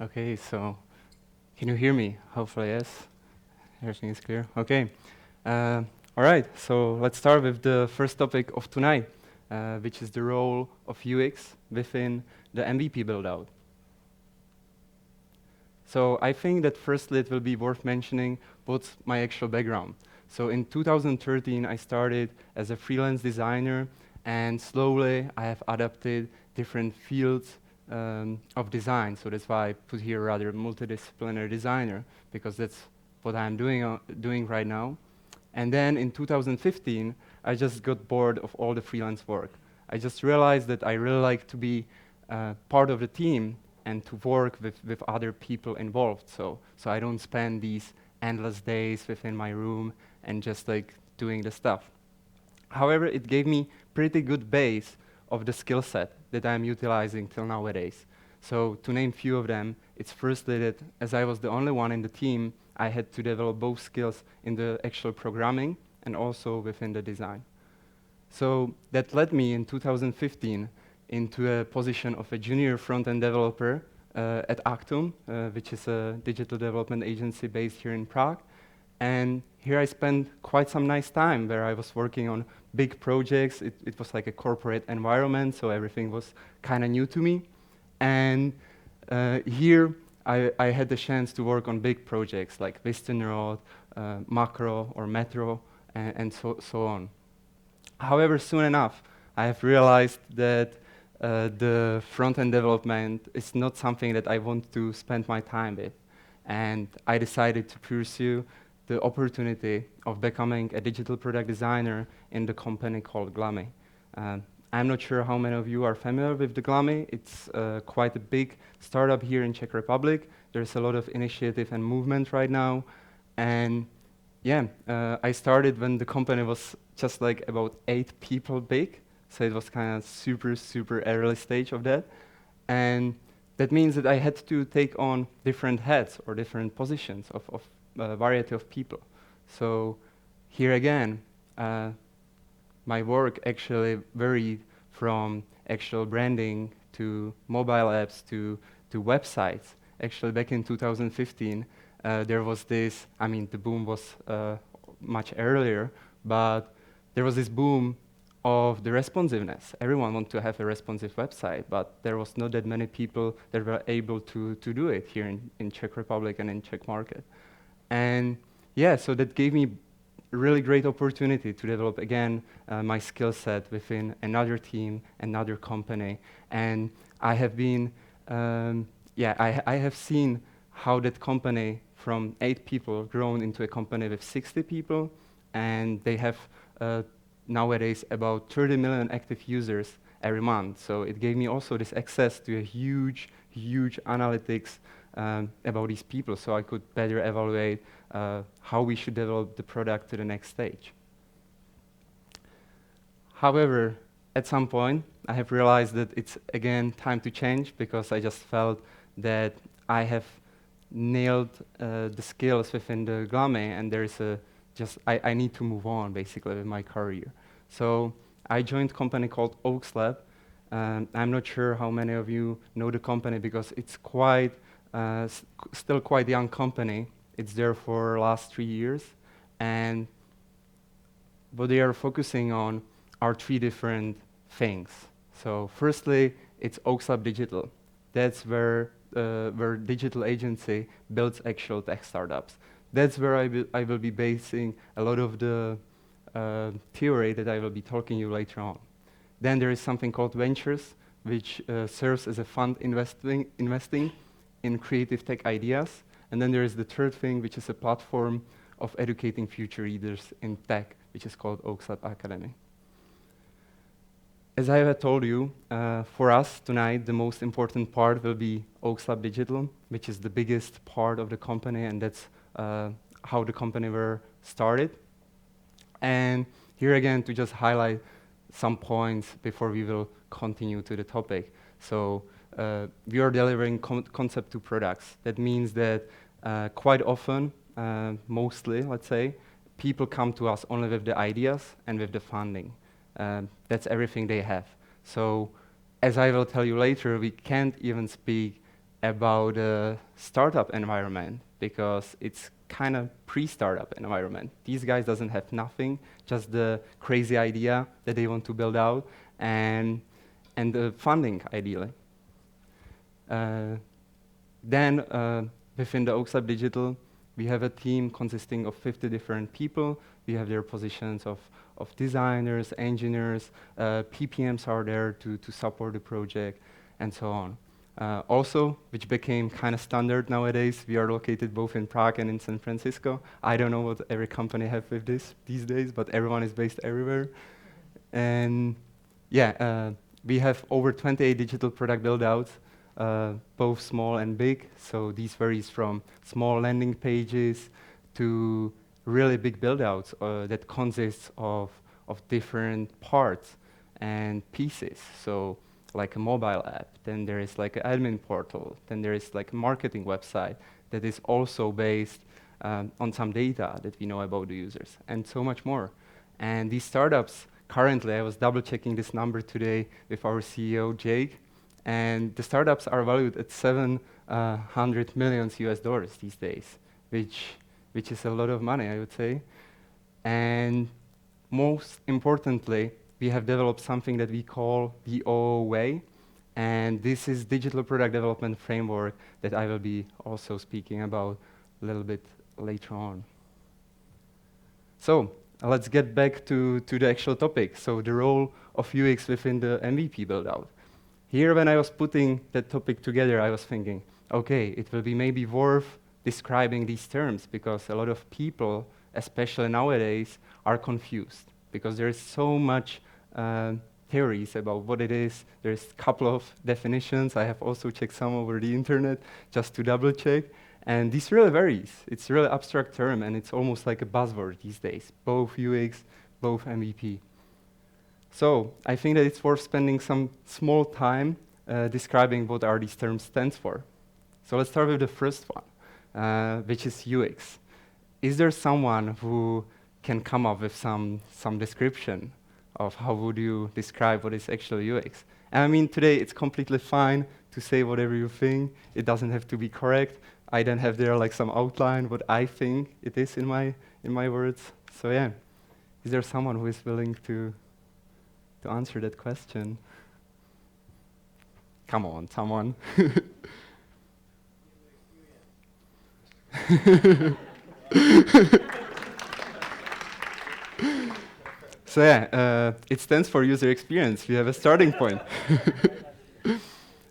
Okay, so can you hear me? Hopefully, yes. Everything is clear. Okay. Uh, all right, so let's start with the first topic of tonight, which is the role of UX within the MVP build-out. So I think that firstly it will be worth mentioning what's my actual background. So in 2013, I started as a freelance designer, and slowly I have adapted different fields of design. So that's why I put here rather multidisciplinary designer, because that's what I'm doing right now. And then in 2015, I just got bored of all the freelance work. I just realized that I really like to be part of the team and to work with other people involved. So I don't spend these endless days within my room and just like doing the stuff. However, it gave me pretty good base of the skill set that I'm utilizing till nowadays. So to name few of them, it's firstly that as I was the only one in the team, I had to develop both skills in the actual programming and also within the design. So that led me in 2015 into a position of a junior front-end developer at Actum, which is a digital development agency based here in Prague. And here I spent quite some nice time where I was working on big projects. It was like a corporate environment, so everything was kind of new to me. And here I had the chance to work on big projects like Western Road, Macro or Metro, and so on. However, soon enough, I have realized that the front-end development is not something that I want to spend my time with. And I decided to pursue the opportunity of becoming a digital product designer in the company called Glamy. I'm not sure how many of you are familiar with the Glamy. It's quite a big startup here in Czech Republic. There's a lot of initiative and movement right now. And yeah, I started when the company was just like about 8 people big. So it was kind of super early stage of that. And that means that I had to take on different heads or different positions of a variety of people. So here again, my work actually varied from actual branding to mobile apps to websites. Actually, back in 2015, there was this, I mean, the boom was much earlier, but there was this boom of the responsiveness. Everyone wanted to have a responsive website, but there was not that many people that were able to do it here in Czech Republic and in Czech market. And yeah, so that gave me a really great opportunity to develop again my skill set within another team, another company. And I have been, I have seen how that company from 8 people grown into a company with 60 people, and they have nowadays about 30 million active users every month. So it gave me also this access to a huge analytics about these people, so I could better evaluate how we should develop the product to the next stage. However, at some point, I have realized that it's again time to change, because I just felt that I have nailed the skills within the Glamy, and there's I need to move on basically with my career. So I joined a company called Oakslab. I'm not sure how many of you know the company, because it's quite still quite young company. It's there for last 3 years, and what they are focusing on are 3 different things. So firstly, it's Oakslab Digital. That's where digital agency builds actual tech startups. That's where I will be basing a lot of the theory that I will be talking you later on. Then there is something called Ventures, which serves as a fund investing in creative tech ideas. And then there is the third thing, which is a platform of educating future leaders in tech, which is called Oakslab Academy. As I have told you, for us tonight, the most important part will be Oakslab Digital, which is the biggest part of the company, and that's how the company were started. And here again, to just highlight some points before we will continue to the topic. So we are delivering concept to products. That means that quite often, mostly, let's say, people come to us only with the ideas and with the funding. That's everything they have. So as I will tell you later, we can't even speak about a startup environment, because it's kind of pre-startup environment. These guys doesn't have nothing, just the crazy idea that they want to build out, and the funding, ideally. Then within the Oaks Lab Digital, we have a team consisting of 50 different people. We have their positions of designers, engineers, PPMs are there to support the project, and so on. Also, which became kind of standard nowadays, we are located both in Prague and in San Francisco. I don't know what every company have with this these days, but everyone is based everywhere. And yeah, we have over 28 digital product build-outs, both small and big. So these varies from small landing pages to really big build-outs that consists of different parts and pieces. So like a mobile app, then there is like an admin portal, then there is like a marketing website that is also based on some data that we know about the users, and so much more. And these startups, currently, I was double checking this number today with our CEO, Jake, and the startups are valued at 700 million US dollars these days, which is a lot of money, I would say. And most importantly, we have developed something that we call the OO way, and this is digital product development framework that I will be also speaking about a little bit later on. So let's get back to the actual topic. So the role of UX within the MVP build-out. Here, when I was putting that topic together, I was thinking, okay, it will be maybe worth describing these terms, because a lot of people, especially nowadays, are confused, because there is so much theories about what it is. There's a couple of definitions. I have also checked some over the internet just to double check. And this really varies. It's a really abstract term, and it's almost like a buzzword these days, both UX, both MVP. So I think that it's worth spending some small time describing what are these terms stands for. So let's start with the first one, which is UX. Is there someone who can come up with some description of how would you describe what is actually UX? And I mean, today it's completely fine to say whatever you think. It doesn't have to be correct. I then have there like some outline what I think it is in my words. So yeah, is there someone who is willing to answer that question? Come on, someone. So yeah, it stands for user experience. We have a starting point.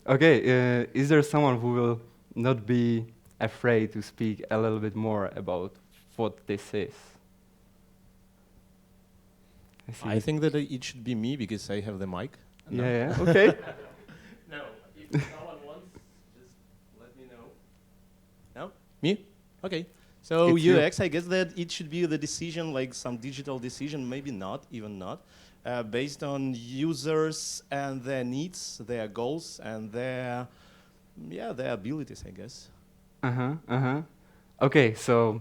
Okay, is there someone who will not be afraid to speak a little bit more about what this is? I think that it should be me, because I have the mic. Yeah, okay. No, if someone wants, just let me know. No? Me? Okay. So It's UX, I guess that it should be the decision, like some digital decision, maybe not, even not, based on users and their needs, their goals, and their abilities, I guess. Okay, so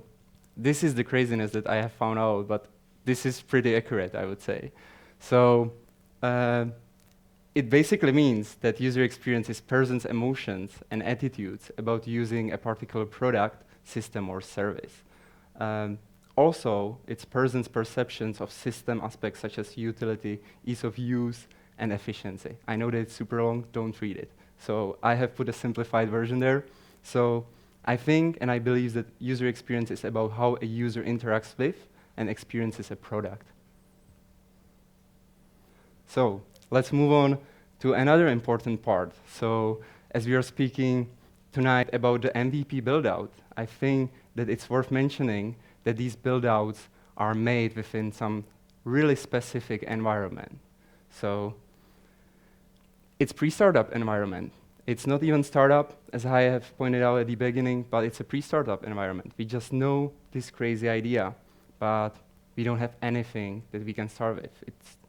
this is the craziness that I have found out, but this is pretty accurate, I would say. So it basically means that user experience is persons' emotions and attitudes about using a particular product, system, or service. Also, it's persons' perceptions of system aspects such as utility, ease of use, and efficiency. I know that it's super long, don't read it. So I have put a simplified version there. So I think and I believe that user experience is about how a user interacts with and experiences a product. So let's move on to another important part. So as we are speaking tonight about the MVP build-out, I think that it's worth mentioning that these build-outs are made within some really specific environment. So it's pre-startup environment. It's not even startup, as I have pointed out at the beginning, but it's a pre-startup environment. We just know this crazy idea, but we don't have anything that we can start with.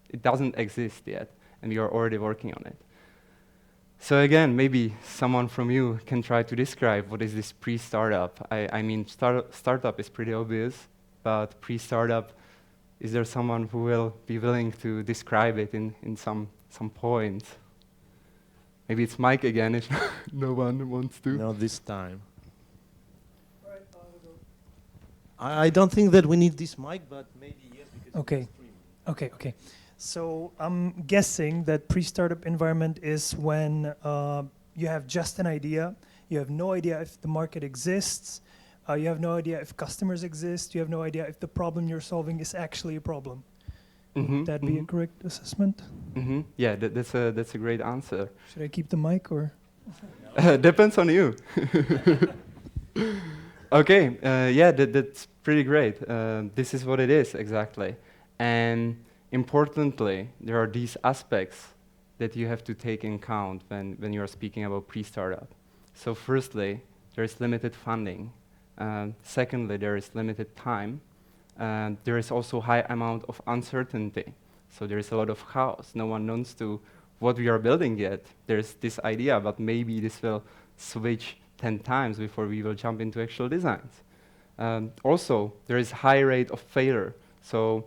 It doesn't exist yet, and we are already working on it. So again, maybe someone from you can try to describe what is this pre-startup. I mean, startup is pretty obvious, but pre-startup, is there someone who will be willing to describe it in some point? Maybe it's Mike again if no one wants to. Not this time. I don't think that we need this mic, but maybe yes, because Okay. it's streaming. Okay. So I'm guessing that pre-startup environment is when you have just an idea, you have no idea if the market exists, you have no idea if customers exist, you have no idea if the problem you're solving is actually a problem. Would that be a correct assessment? Yeah, that's a great answer. Should I keep the mic or? Depends on you. Okay, yeah, that's pretty great. This is what it is exactly. And importantly, there are these aspects that you have to take in account when you are speaking about pre-startup. So firstly, there is limited funding. Secondly, there is limited time. There is also high amount of uncertainty. So there is a lot of chaos. No one knows to what we are building yet. There's this idea, but maybe this will switch 10 times before we will jump into actual designs. Also, there is high rate of failure. So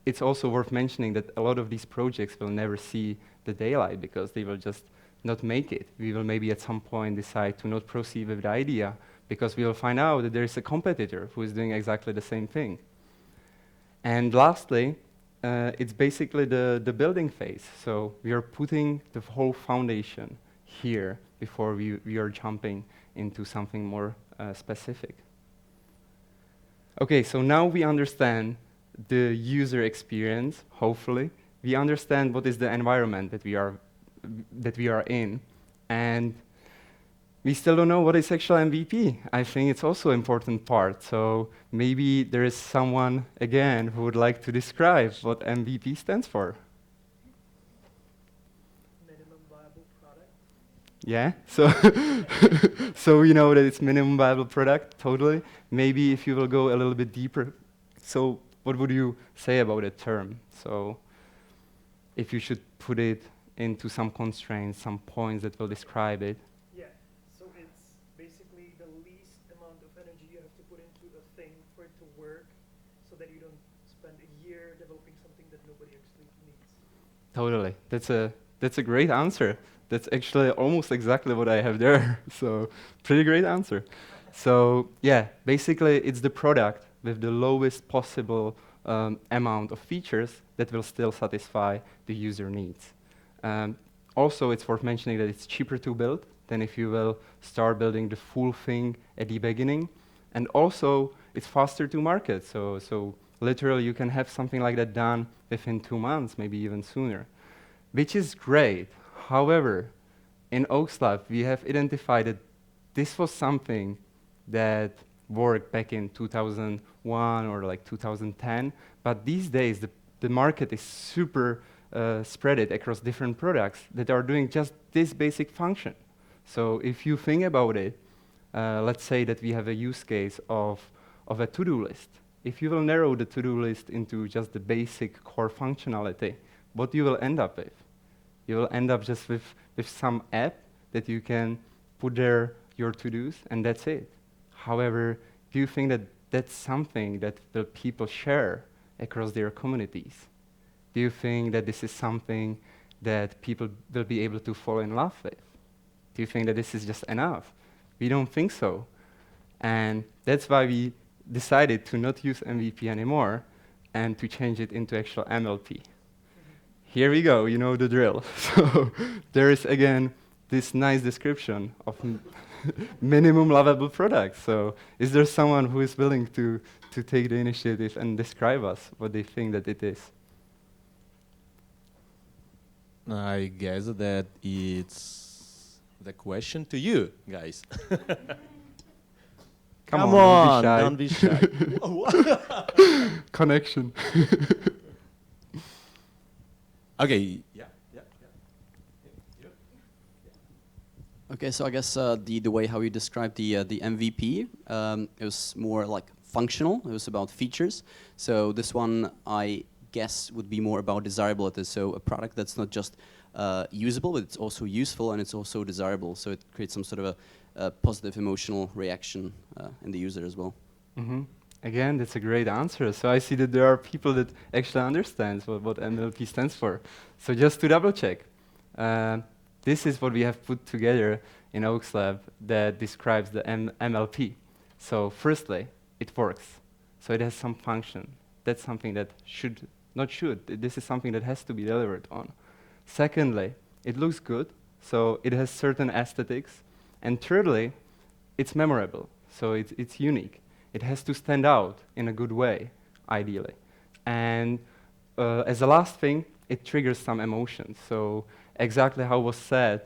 it's also worth mentioning that a lot of these projects will never see the daylight because they will just not make it. We will maybe at some point decide to not proceed with the idea because we will find out that there is a competitor who is doing exactly the same thing. And lastly, it's basically the building phase. So we are putting the whole foundation here before we are jumping into something more specific. Okay, so now we understand the user experience, hopefully. We understand what is the environment that we are in. And we still don't know what is actual MVP. I think it's also an important part. So maybe there is someone, again, who would like to describe what MVP stands for. Minimum viable product. Yeah, so so we know that it's minimum viable product, totally. Maybe if you will go a little bit deeper. So what would you say about that term? So if you should put it into some constraints, some points that will describe it. Yeah, so it's basically the least amount of energy you have to put into a thing for it to work so that you don't spend a year developing something that nobody actually needs. Totally, that's a great answer. That's actually almost exactly what I have there. So pretty great answer. So yeah, basically it's the product with the lowest possible amount of features that will still satisfy the user needs. Also, it's worth mentioning that it's cheaper to build than if you will start building the full thing at the beginning. And also, it's faster to market. So literally, you can have something like that done within 2 months, maybe even sooner, which is great. However, in Oakslab, we have identified that this was something that worked back in 2001 or like 2010. But these days, the market is super spread it across different products that are doing just this basic function. So if you think about it, let's say that we have a use case of a to-do list. If you will narrow the to-do list into just the basic core functionality, what you will end up with? You will end up just with some app that you can put there your to-dos, and that's it. However, do you think that that's something that the people share across their communities? Do you think that this is something that people will be able to fall in love with? Do you think that this is just enough? We don't think so. And that's why we decided to not use MVP anymore and to change it into actual MLP. Here we go, you know the drill. So there is, again, this nice description of minimum lovable product. So is there someone who is willing to take the initiative and describe us what they think that it is? I guess that it's the question to you, guys. Come on, on, don't be shy. Connection. Okay, yeah. Okay, so I guess the way how you described the MVP, it was more like functional. It was about features. So this one, I guess, would be more about desirability. So a product that's not just usable, but it's also useful and it's also desirable. So it creates some sort of a positive emotional reaction in the user as well. Mm-hmm. Again, that's a great answer. So I see that there are people that actually understand what MLP stands for. So just to double check, this is what we have put together in Oaks Lab that describes the MLP. So firstly, it works. So it has some function. That's something that this is something that has to be delivered on. Secondly, it looks good, so it has certain aesthetics. And thirdly, it's memorable, so it's unique. It has to stand out in a good way, ideally. And as a last thing, it triggers some emotions. So exactly how was said,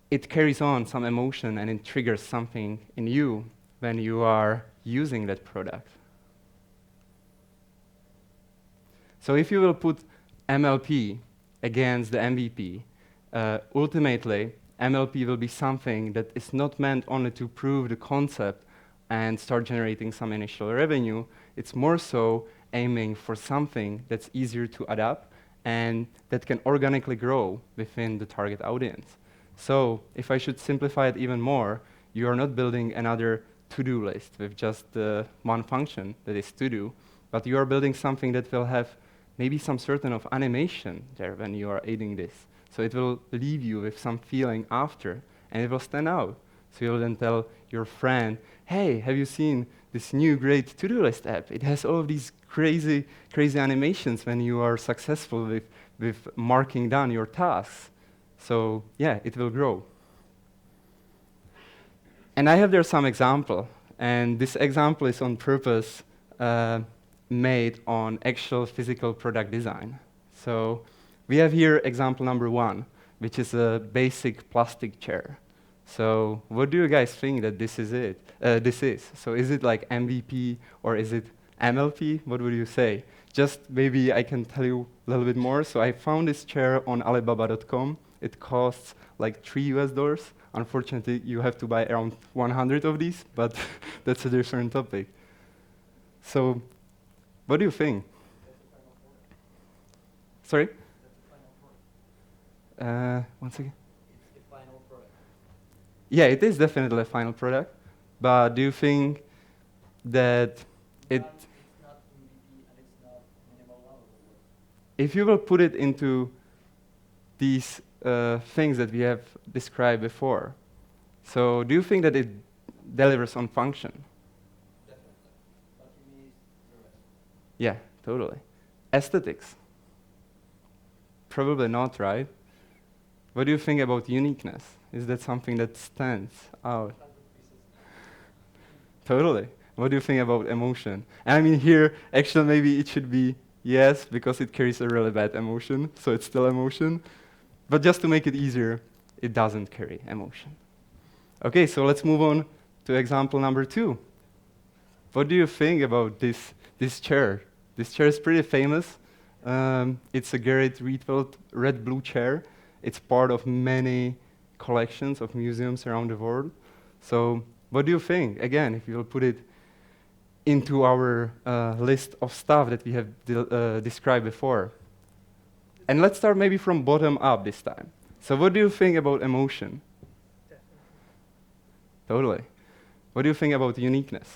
it carries on some emotion and it triggers something in you when you are using that product. So if you will put MLP against the MVP, ultimately, MLP will be something that is not meant only to prove the concept and start generating some initial revenue. It's more so aiming for something that's easier to adapt and that can organically grow within the target audience. So if I should simplify it even more, you are not building another to-do list with just one function that is to do, but you are building something that will have maybe some certain of animation there when you are aiding this. So it will leave you with some feeling after, and it will stand out. So you'll then tell your friend, hey, have you seen this new great to-do list app? It has all of these crazy animations when you are successful with marking down your tasks. So yeah, it will grow. And I have there some example, and this example is on purpose made on actual physical product design. So we have here example number 1, which is a basic plastic chair. So what do you guys think that this is? So is it like MVP or is it MLP? What would you say? Just maybe I can tell you a little bit more. So I found this chair on Alibaba.com. It costs like $3 US. Unfortunately, you have to buy around 100 of these, but that's a different topic. So what do you think? Sorry? Once again. It's the final product. Yeah, it is definitely a final product, but do you think that It's not MVP and it's not minimal level. if you will put it into these things that we have described before, so do you think that it delivers on function? Definitely. But you need the rest. Yeah, totally. Aesthetics? Probably not, right? What do you think about uniqueness? Is that something that stands out? 100 pieces. Totally. What do you think about emotion? And I mean here, actually maybe it should be yes, because it carries a really bad emotion, so it's still emotion. But just to make it easier, it doesn't carry emotion. Okay, so let's move on to example number 2. What do you think about this chair? This chair is pretty famous. It's a Garrett Rietveld red-blue chair. It's part of many collections of museums around the world. So what do you think? Again, if you will put it into our list of stuff that we have described before. And let's start maybe from bottom up this time. So what do you think about emotion? Totally. What do you think about uniqueness?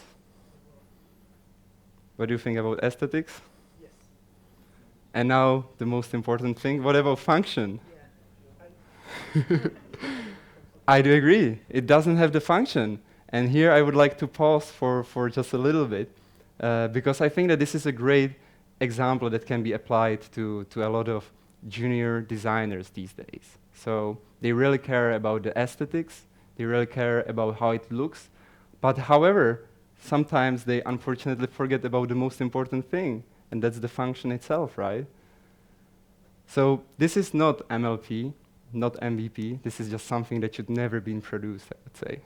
What do you think about aesthetics? Yes. And now the most important thing, what about function? I do agree. It doesn't have the function. And here I would like to pause for just a little bit, because I think that this is a great example that can be applied to a lot of junior designers these days. So they really care about the aesthetics, they really care about how it looks, but however, sometimes they unfortunately forget about the most important thing, and that's the function itself, right? So this is not MLP, not MVP, this is just something that should never been produced, I would say.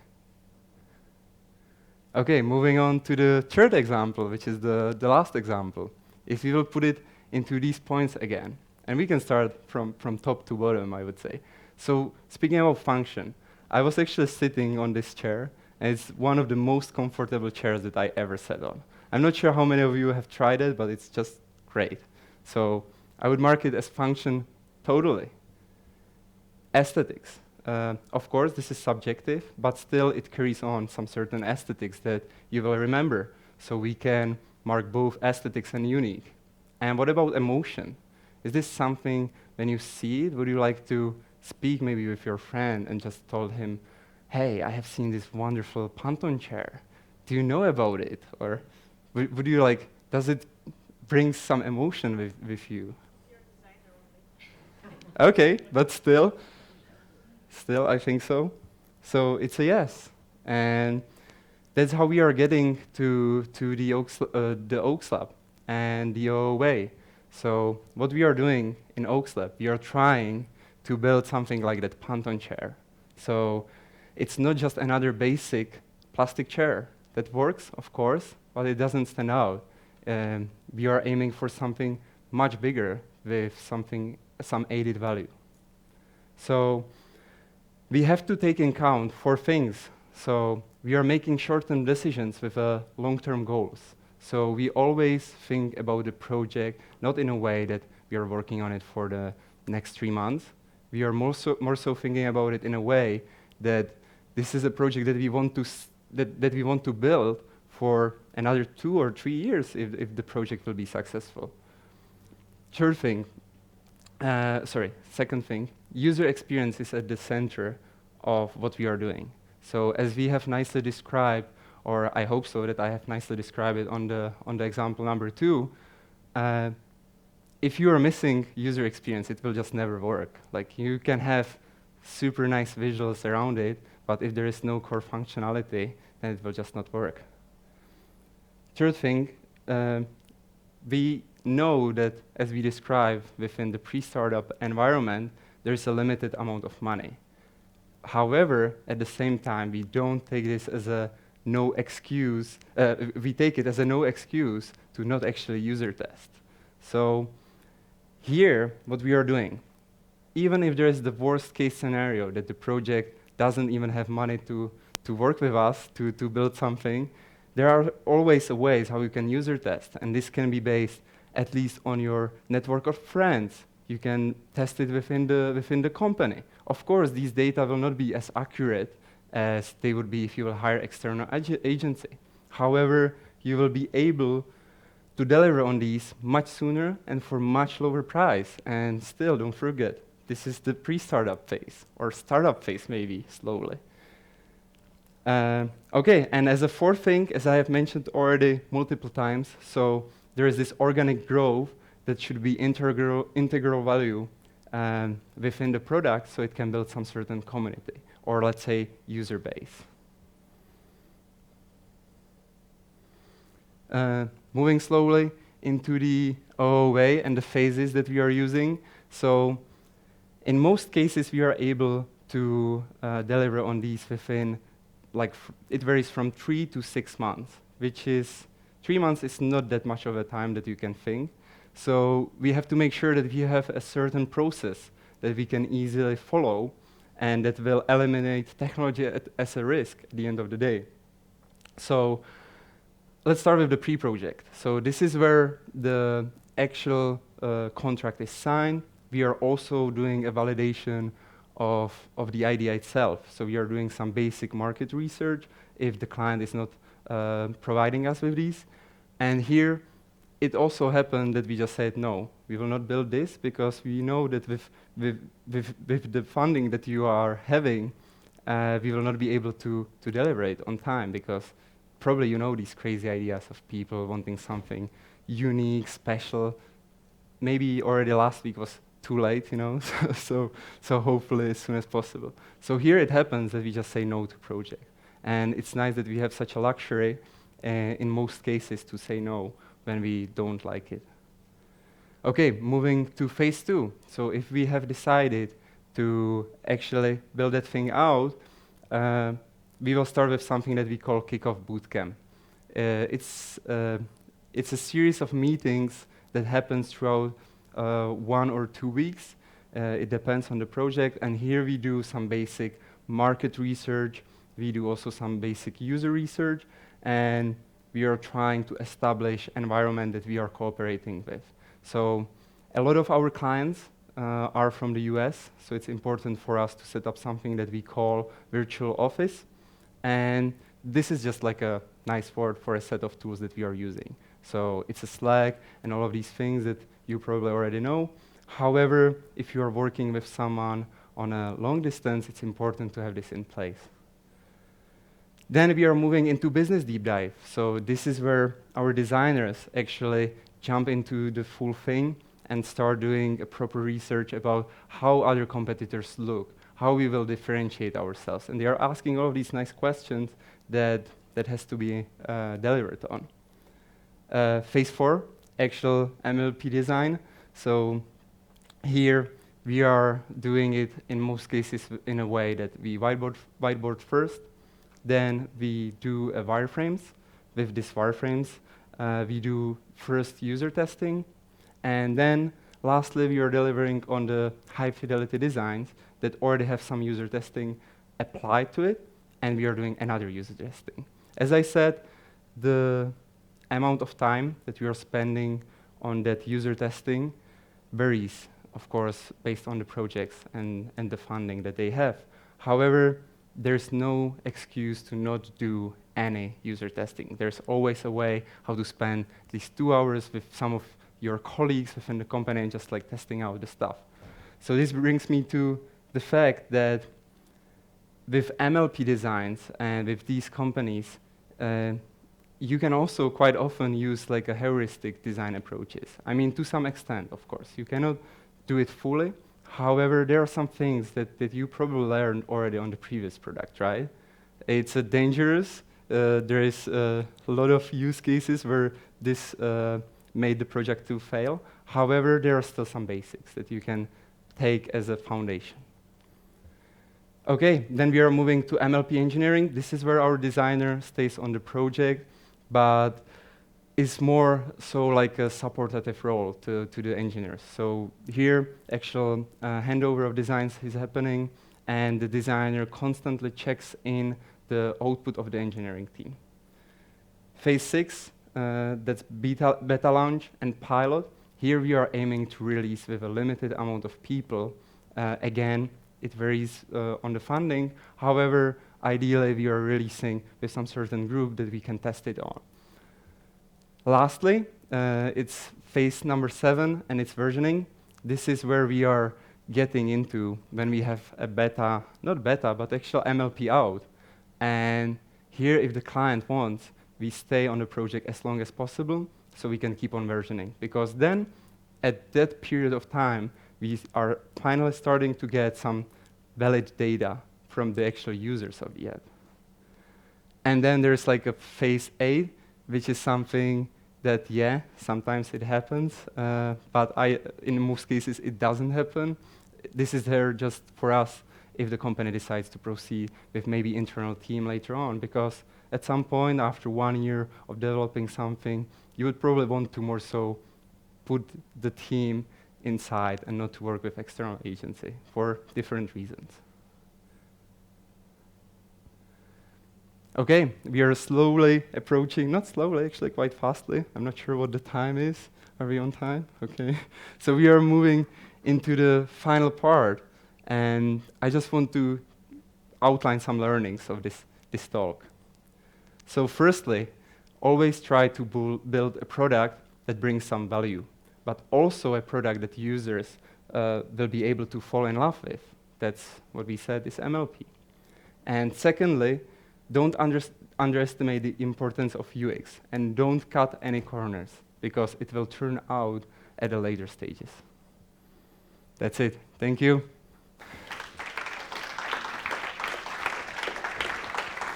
Okay, moving on to the third example, which is the last example. If you will put it into these points again, and we can start from top to bottom, I would say. So speaking about function, I was actually sitting on this chair, and it's one of the most comfortable chairs that I ever sat on. I'm not sure how many of you have tried it, but it's just great. So I would mark it as function totally. Aesthetics. Of course, this is subjective, but still it carries on some certain aesthetics that you will remember. So we can mark both aesthetics and unique. And what about emotion? Is this something, when you see it, would you like to speak maybe with your friend and just told him, hey, I have seen this wonderful pontoon chair. Do you know about it? Or would you like, does it bring some emotion with you? Okay, but still, I think so. So it's a yes. And that's how we are getting to the Oaks Lab and the OOA. So what we are doing in Oaks Lab, we are trying to build something like that pontoon chair. So it's not just another basic plastic chair that works, of course, but it doesn't stand out. We are aiming for something much bigger with some added value. So we have to take in account 4 things. So we are making short-term decisions with long-term goals. So we always think about the project not in a way that we are working on it for the next 3 months. We are more so thinking about it in a way that this is a project that we want to that we want to build for another 2 or 3 years if the project will be successful. Second thing, user experience is at the center of what we are doing. So as we have nicely described, or I hope so that I have nicely described it on the example number 2, if you are missing user experience, it will just never work. Like, you can have super nice visuals around it, but if there is no core functionality, then it will just not work. Third thing, we know that as we describe within the pre-startup environment, there is a limited amount of money. However, at the same time, we don't take this as a no excuse. We take it as a no excuse to not actually user test. So here, what we are doing, even if there is the worst case scenario that the project doesn't even have money to work with us to build something, there are always ways how you can user test, and this can be based at least on your network of friends. You can test it within the company. Of course, these data will not be as accurate as they would be if you will hire external agency. However, you will be able to deliver on these much sooner and for much lower price. And still, don't forget, this is the pre-startup phase, or startup phase maybe, slowly. Okay, and as a 4th thing, as I have mentioned already multiple times, so there is this organic growth that should be integral value within the product, so it can build some certain community, or let's say user base. Moving slowly into the OOA and the phases that we are using. So in most cases, we are able to deliver on these within, it varies from 3 to 6 months, which is 3 months is not that much of a time that you can think. So we have to make sure that we have a certain process that we can easily follow and that will eliminate technology as a risk at the end of the day. So let's start with the pre-project. So this is where the actual contract is signed. We are also doing a validation of the idea itself. So we are doing some basic market research if the client is not providing us with these. And here, it also happened that we just said, no, we will not build this because we know that with the funding that you are having, we will not be able to deliver it on time, because probably you know these crazy ideas of people wanting something unique, special. Maybe already last week was too late, you know, so hopefully as soon as possible. So here it happens that we just say no to project. And it's nice that we have such a luxury in most cases to say no when we don't like it. Okay, moving to phase 2. So if we have decided to actually build that thing out, we will start with something that we call Kickoff Bootcamp. It's a series of meetings that happens throughout 1 or 2 weeks. It depends on the project, and here we do some basic market research. We do also some basic user research, and we are trying to establish an environment that we are cooperating with. So a lot of our clients are from the US, so it's important for us to set up something that we call virtual office. And this is just like a nice word for a set of tools that we are using. So it's a Slack and all of these things that you probably already know. However, if you are working with someone on a long distance, it's important to have this in place. Then we are moving into business deep dive. So this is where our designers actually jump into the full thing and start doing a proper research about how other competitors look, how we will differentiate ourselves. And they are asking all of these nice questions that has to be delivered on. Phase 4, actual MLP design. So here we are doing it in most cases in a way that we whiteboard first, then we do wireframes. With these wireframes, we do first user testing, and then lastly we are delivering on the high fidelity designs that already have some user testing applied to it, and we are doing another user testing. As I said, the amount of time that we are spending on that user testing varies, of course, based on the projects and the funding that they have. However, there's no excuse to not do any user testing. There's always a way how to spend at least 2 hours with some of your colleagues within the company and just like testing out the stuff. So this brings me to the fact that with MLP designs and with these companies, you can also quite often use like a heuristic design approaches. I mean, to some extent, of course. You cannot do it fully. However, there are some things that you probably learned already on the previous product, right? It's dangerous. There is a lot of use cases where this made the project to fail. However, there are still some basics that you can take as a foundation. Okay, then we are moving to MLP engineering. This is where our designer stays on the project, but is more so like a supportive role to the engineers. So here, actual handover of designs is happening, and the designer constantly checks in the output of the engineering team. Phase 6, that's beta launch and pilot. Here we are aiming to release with a limited amount of people. Again, it varies on the funding. However, ideally we are releasing with some certain group that we can test it on. Lastly, it's phase number 7, and it's versioning. This is where we are getting into when we have a beta, not beta, but actual MLP out. And here, if the client wants, we stay on the project as long as possible so we can keep on versioning. Because then, at that period of time, we are finally starting to get some valid data from the actual users of the app. And then there's like a phase 8, which is something that, yeah, sometimes it happens, but in most cases it doesn't happen. This is there just for us if the company decides to proceed with maybe internal team later on, because at some point after 1 year of developing something, you would probably want to more so put the team inside and not to work with external agency for different reasons. Okay, we are slowly approaching, not slowly, actually quite fastly. I'm not sure what the time is. Are we on time? Okay. So we are moving into the final part, and I just want to outline some learnings of this talk. So firstly, always try to build a product that brings some value, but also a product that users will be able to fall in love with. That's what we said is MLP. And secondly, don't underestimate the importance of UX, and don't cut any corners, because it will turn out at the later stages. That's it. Thank you.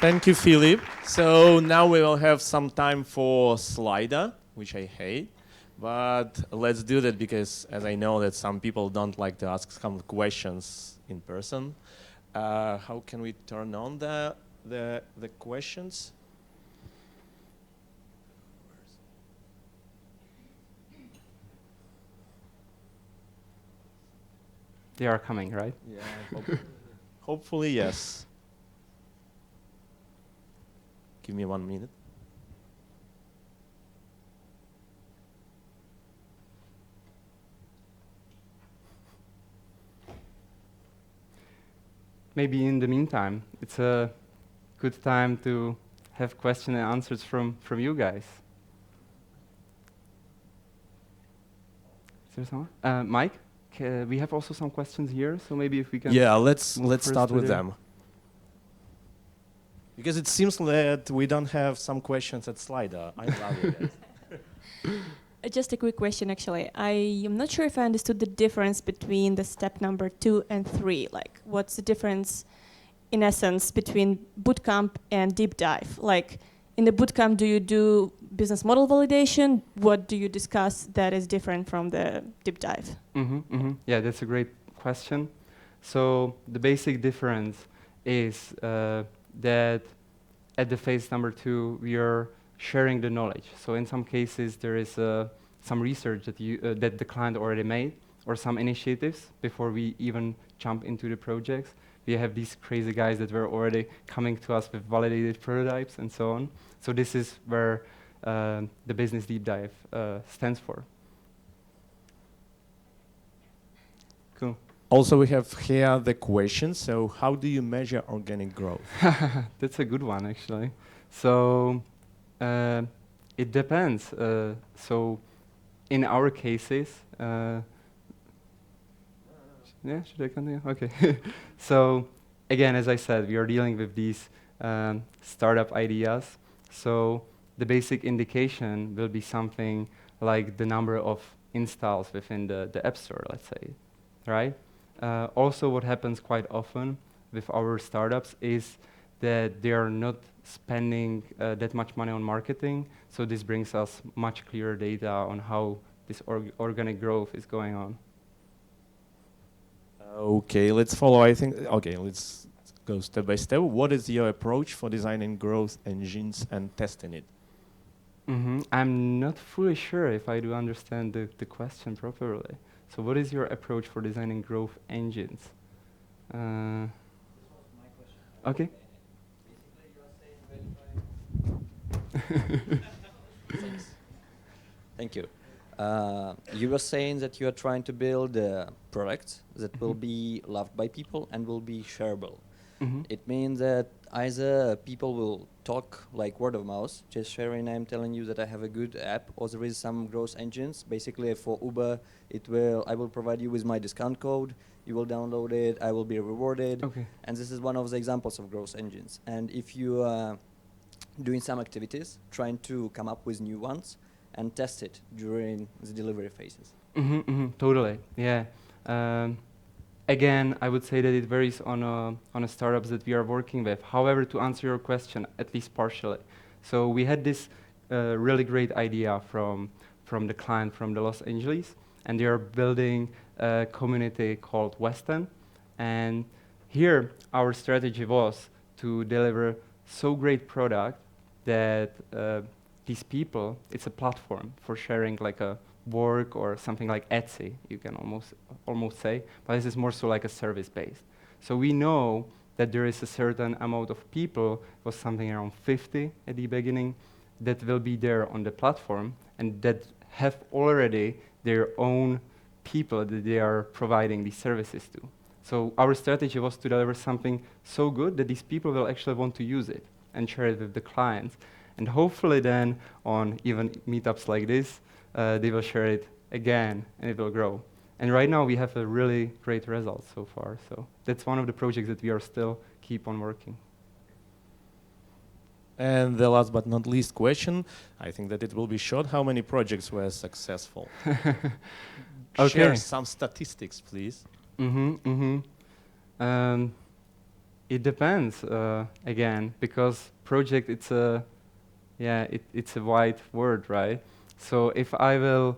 Thank you, Filip. So now we will have some time for Slido, which I hate. But let's do that because, as I know that some people don't like to ask some questions in person. How can we turn on the questions? They are coming, right? Yeah. Hopefully, yes. Give me 1 minute. Maybe in the meantime, it's a good time to have question and answers from you guys. Is there someone? Mike, we have also some questions here, so maybe if we can. Yeah, let's move first start to with there. them. Because it seems that we don't have some questions at Slido. I love it, guys. Just a quick question, actually. I am not sure if I understood the difference between the step number 2 and 3. Like, what's the difference, in essence, between bootcamp and deep dive? Like, in the bootcamp, do you do business model validation? What do you discuss that is different from the deep dive? Yeah, that's a great question. So the basic difference is that at the phase number 2, we are sharing the knowledge. So in some cases, there is some research that the client already made, or some initiatives before we even jump into the projects. We have these crazy guys that were already coming to us with validated prototypes and so on. So this is where the business deep dive stands for. Cool. Also, we have here the question. So how do you measure organic growth? That's a good one, actually. So it depends. So in our cases, yeah, should I continue? Okay. So again, as I said, we are dealing with these startup ideas. So the basic indication will be something like the number of installs within the App Store, let's say, right? Also, what happens quite often with our startups is that they are not spending that much money on marketing. So this brings us much clearer data on how this organic growth is going on. Okay, let's follow. Let's go step by step. What is your approach for designing growth engines and testing it? I'm not fully sure if I do understand the question properly. So what is your approach for designing growth engines? This was my question. Okay. Basically, you are saying Thanks. Thank you. You were saying that you are trying to build products that will be loved by people and will be shareable. It means that either people will talk like word of mouth, just sharing, I'm telling you that I have a good app, or there is some growth engines. Basically for Uber, I will provide you with my discount code, you will download it, I will be rewarded. Okay. And this is one of the examples of growth engines. And if you are doing some activities, trying to come up with new ones and test it during the delivery phases. Totally, yeah. Again, I would say that it varies on a startups that we are working with. However, to answer your question, at least partially. So we had this really great idea from the client from the Los Angeles, and they are building a community called West End. And here, our strategy was to deliver so great product that these people, it's a platform for sharing like a work or something like Etsy, you can almost say, but this is more so like a service based. So we know that there is a certain amount of people, it was something around 50 at the beginning, that will be there on the platform and that have already their own people that they are providing these services to. So our strategy was to deliver something so good that these people will actually want to use it and share it with the clients. And hopefully then on even meetups like this, they will share it again and it will grow. And right now we have a really great result so far. So that's one of the projects that we are still keep on working. And the last but not least question, I think that it will be short. How many projects were successful? Okay. Share some statistics, please. It depends, again, because project, it's a wide word, right? So if I will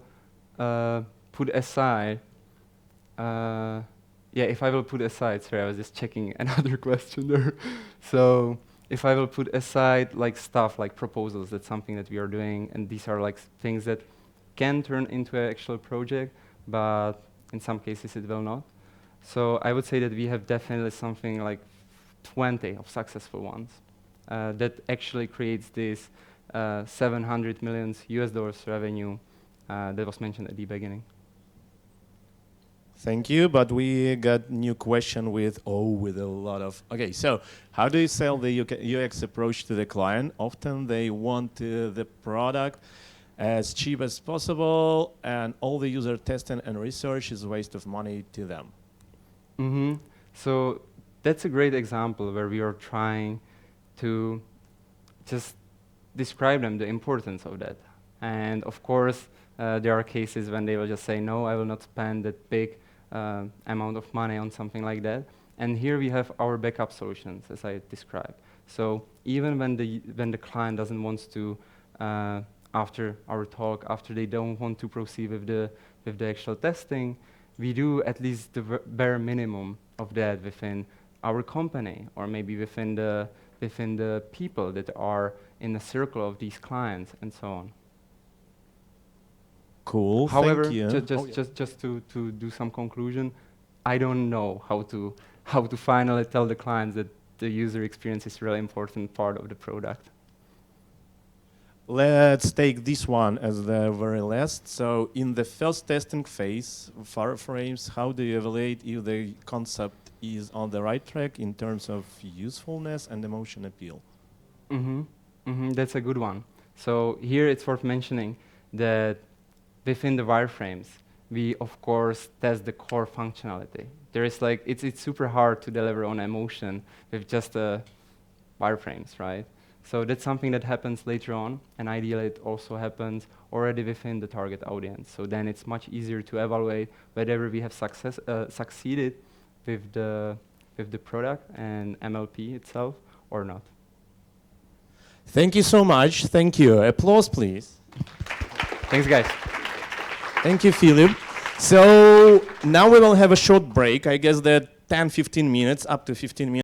put aside, sorry, I was just checking another question there. So if I will put aside like stuff like proposals, that's something that we are doing, and these are like things that can turn into an actual project, but in some cases it will not. So I would say that we have definitely something like 20 of successful ones that actually creates this $700 million US revenue that was mentioned at the beginning. Thank you, but we got new question with a lot of, okay, so how do you sell the UX approach to the client? Often they want the product as cheap as possible, and all the user testing and research is a waste of money to them. So that's a great example where we are trying to just describe them the importance of that. And of course, there are cases when they will just say, no, I will not spend that big amount of money on something like that. And here we have our backup solutions, as I described. So even when the client doesn't want to, after our talk, after they don't want to proceed with the actual testing, we do at least the bare minimum of that within our company, or maybe within the people that are in the circle of these clients, and so on. Cool. However, thank you. just to do some conclusion, I don't know how to finally tell the clients that the user experience is a really important part of the product. Let's take this one as the very last. So in the first testing phase of wireframes, how do you evaluate if the concept is on the right track in terms of usefulness and emotion appeal? That's a good one. So here it's worth mentioning that within the wireframes, we of course test the core functionality. There is like, it's super hard to deliver on emotion with just wireframes, right? So that's something that happens later on, and ideally it also happens already within the target audience. So then it's much easier to evaluate whether we have succeeded with the product and MLP itself or not. Thank you so much. Thank you. Applause, please. Thanks, guys. Thank you, Filip. So now we will have a short break. I guess that 10-15 minutes, up to 15 minutes.